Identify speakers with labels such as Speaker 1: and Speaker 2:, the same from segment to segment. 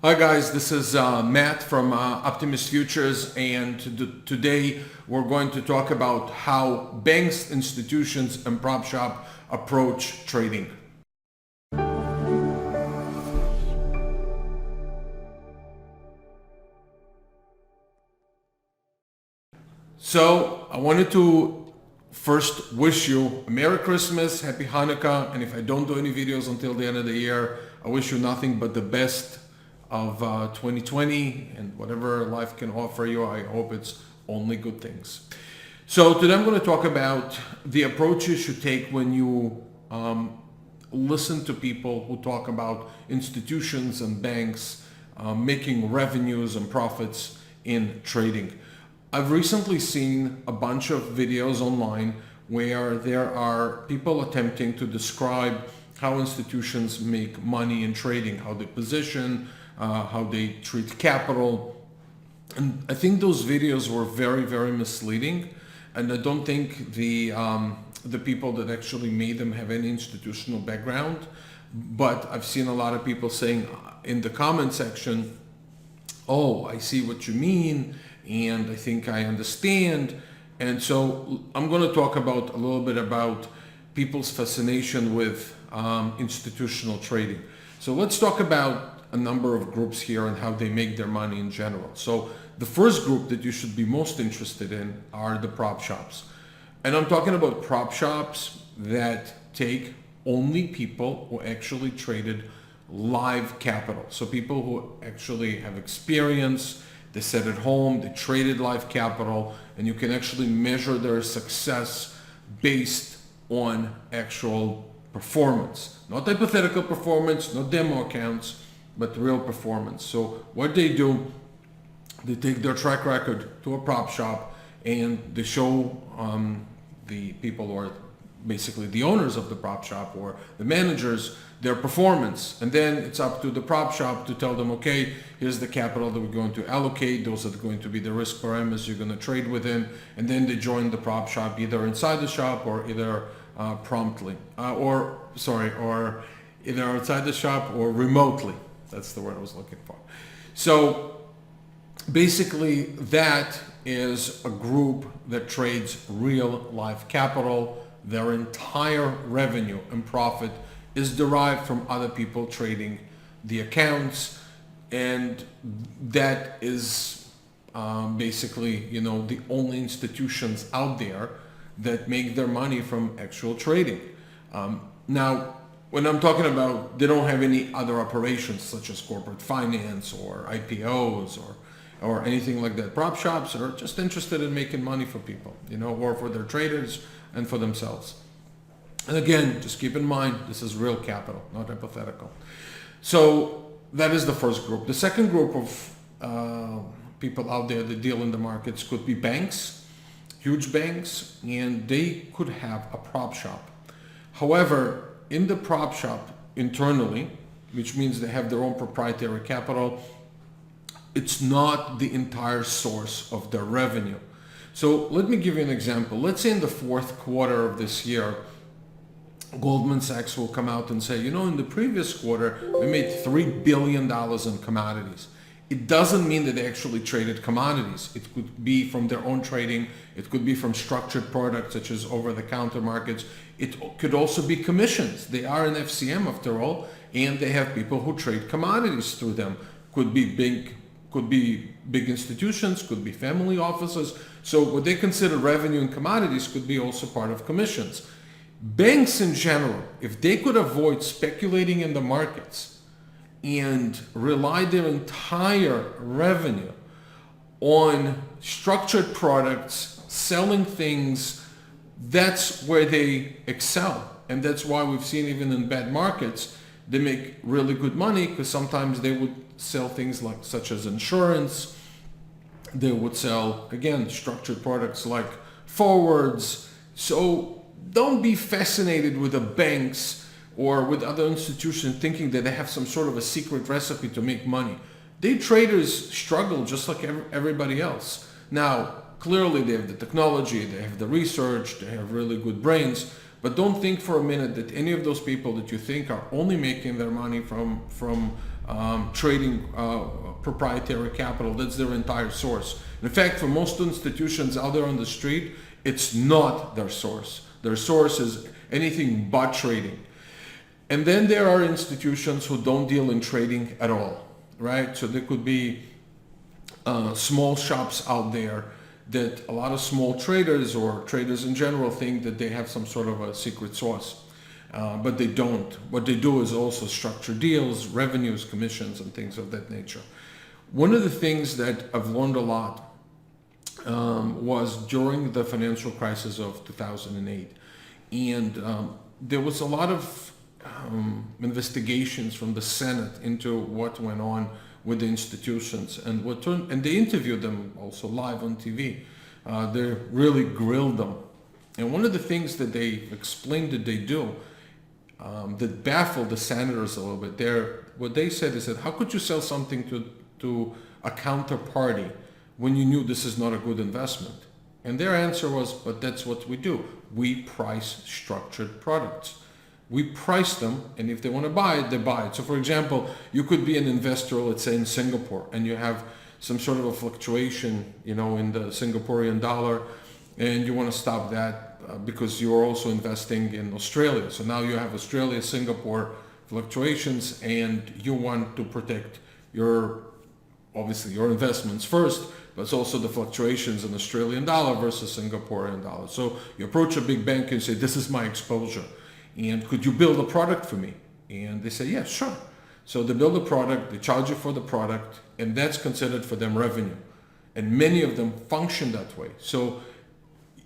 Speaker 1: Hi guys, this is Matt from Optimus Futures, and today we're going to talk about how banks, institutions, and prop shop approach trading. So I wanted to first wish you a Merry Christmas, Happy Hanukkah, and if I don't do any videos until the end of the year, I wish you nothing but the best of 2020 and whatever life can offer you. I hope it's only good things. So today I'm going to talk about the approach you should take when you listen to people who talk about institutions and banks making revenues and profits in trading. I've recently seen a bunch of videos online where there are people attempting to describe how institutions make money in trading, how they position, how they treat capital. And I think those videos were very, very misleading. And I don't think the people that actually made them have any institutional background. But I've seen a lot of people saying in the comment section, oh, I see what you mean, and I think I understand. And so I'm going to talk about a little bit about people's fascination with institutional trading. So let's talk about a number of groups here and how they make their money in general. So the first group that you should be most interested in are the prop shops. And I'm talking about prop shops that take only people who actually traded live capital. So people who actually have experience, they sat at home, they traded live capital, and you can actually measure their success based on actual performance. Not hypothetical performance, not demo accounts, but real performance. So what they do, they take their track record to a prop shop and they show the people who are basically the owners of the prop shop or the managers their performance. And then it's up to the prop shop to tell them, okay, here's the capital that we're going to allocate. Those are going to be the risk parameters you're going to trade within. And then they join the prop shop either inside the shop or either promptly, or either outside the shop or remotely. That's the word I was looking for. So basically that is a group that trades real life capital. Their entire revenue and profit is derived from other people trading the accounts. And that is basically, the only institutions out there that make their money from actual trading. Now, when I'm talking about they don't have any other operations such as corporate finance or IPOs or anything like that. Prop shops are just interested in making money for people, or for their traders and for themselves. And again, just keep in mind, this is real capital, not hypothetical. So that is the first group. The second group of people out there that deal in the markets could be banks, huge banks, and they could have a prop shop. However, in the prop shop internally, which means they have their own proprietary capital, it's not the entire source of their revenue. So let me give you an example. Let's say in the fourth quarter of this year, Goldman Sachs will come out and say, in the previous quarter, we made $3 billion in commodities. It doesn't mean that they actually traded commodities. It could be from their own trading. It could be from structured products such as over-the-counter markets. It could also be commissions. They are an FCM after all, and they have people who trade commodities through them. Could be big institutions, could be family offices. So what they consider revenue in commodities could be also part of commissions. Banks in general, if they could avoid speculating in the markets and rely their entire revenue on structured products, selling things, that's where they excel. And that's why we've seen even in bad markets, they make really good money, because sometimes they would sell things such as insurance. They would sell, again, structured products like forwards. So don't be fascinated with the banks or with other institutions thinking that they have some sort of a secret recipe to make money. Day traders struggle just like everybody else. Now, clearly they have the technology, they have the research, they have really good brains, But don't think for a minute that any of those people that you think are only making their money from trading proprietary capital. That's their entire source. In fact, for most institutions out there on the street, it's not their source. Their source is anything but trading. And then there are institutions who don't deal in trading at all, right? So there could be small shops out there that a lot of small traders or traders in general think that they have some sort of a secret sauce, but they don't. What they do is also structure deals, revenues, commissions, and things of that nature. One of the things that I've learned a lot was during the financial crisis of 2008, and there was a lot of investigations from the Senate into what went on with the institutions, and they interviewed them also live on TV. They really grilled them, and one of the things that they explained that they do that baffled the senators a little bit. What they said is that how could you sell something to a counterparty when you knew this is not a good investment? And their answer was, but that's what we do. We price structured products. We price them, and if they want to buy it, they buy it. So for example, you could be an investor, let's say in Singapore, and you have some sort of a fluctuation, in the Singaporean dollar, and you want to stop that because you're also investing in Australia. So now you have Australia, Singapore fluctuations, and you want to protect obviously your investments first, but it's also the fluctuations in Australian dollar versus Singaporean dollar. So you approach a big bank and say, this is my exposure, and could you build a product for me? And they say, yeah, sure. So they build a product, they charge you for the product, and that's considered for them revenue. And many of them function that way. So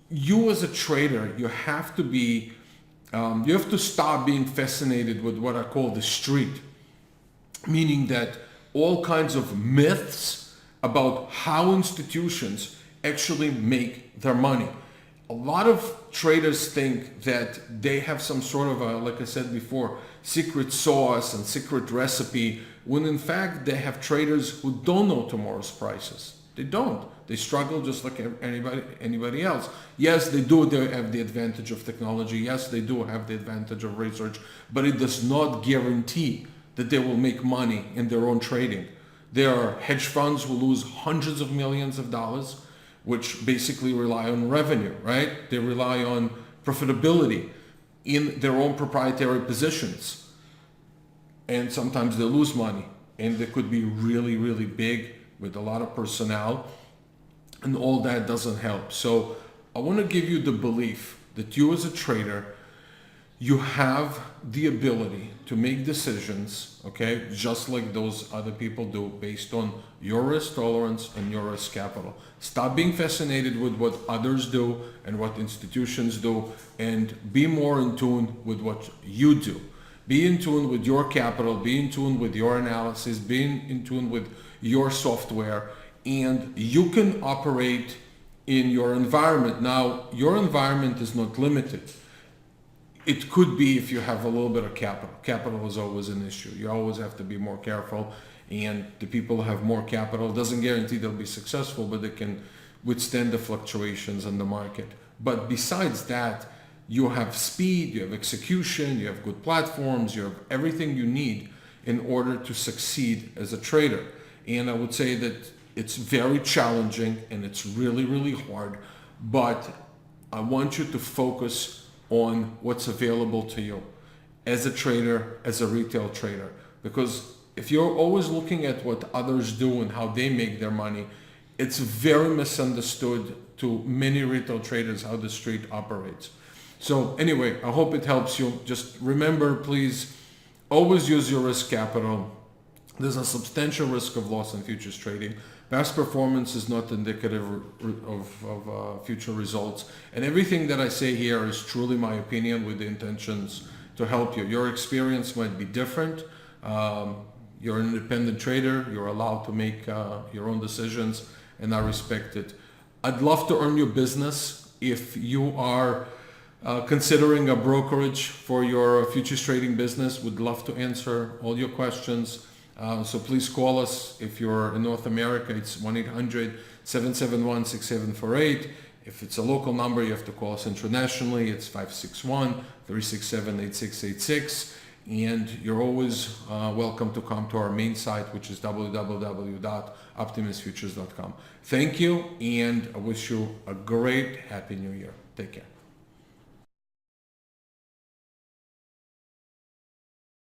Speaker 1: you as a trader, you have to stop being fascinated with what I call the street, meaning that all kinds of myths about how institutions actually make their money. A lot of traders think that they have some sort of like I said before, secret sauce and secret recipe, when in fact they have traders who don't know tomorrow's prices. They don't. They struggle just like anybody else. Yes, they have the advantage of technology. Yes, they do have the advantage of research, but it does not guarantee that they will make money in their own trading. There are hedge funds who lose hundreds of millions of dollars, which basically rely on revenue, right? They rely on profitability in their own proprietary positions. And sometimes they lose money, and they could be really, really big with a lot of personnel, and all that doesn't help. So I want to give you the belief that you as a trader, you have the ability to make decisions, okay, just like those other people do, based on your risk tolerance and your risk capital. Stop being fascinated with what others do and what institutions do, and be more in tune with what you do. Be in tune with your capital, be in tune with your analysis, be in tune with your software, and you can operate in your environment. Now, your environment is not limited. It could be if you have a little bit of capital. Capital is always an issue. You always have to be more careful, and the people who have more capital doesn't guarantee they'll be successful, but they can withstand the fluctuations in the market. But besides that, you have speed, you have execution, you have good platforms, you have everything you need in order to succeed as a trader. And I would say that it's very challenging and it's really, really hard, but I want you to focus on what's available to you as a trader, as a retail trader. Because if you're always looking at what others do and how they make their money, it's very misunderstood to many retail traders how the street operates. So anyway, I hope it helps you. Just remember, please, always use your risk capital. There's a substantial risk of loss in futures trading. Past performance is not indicative of future results. And everything that I say here is truly my opinion with the intentions to help you. Your experience might be different. You're an independent trader. You're allowed to make your own decisions, and I respect it. I'd love to earn your business. If you are considering a brokerage for your futures trading business, would love to answer all your questions. So please call us. If you're in North America, it's 1-800-771-6748. If it's a local number, you have to call us internationally. It's 561-367-8686. And you're always welcome to come to our main site, which is www.optimusfutures.com. Thank you, and I wish you a great Happy New Year. Take care.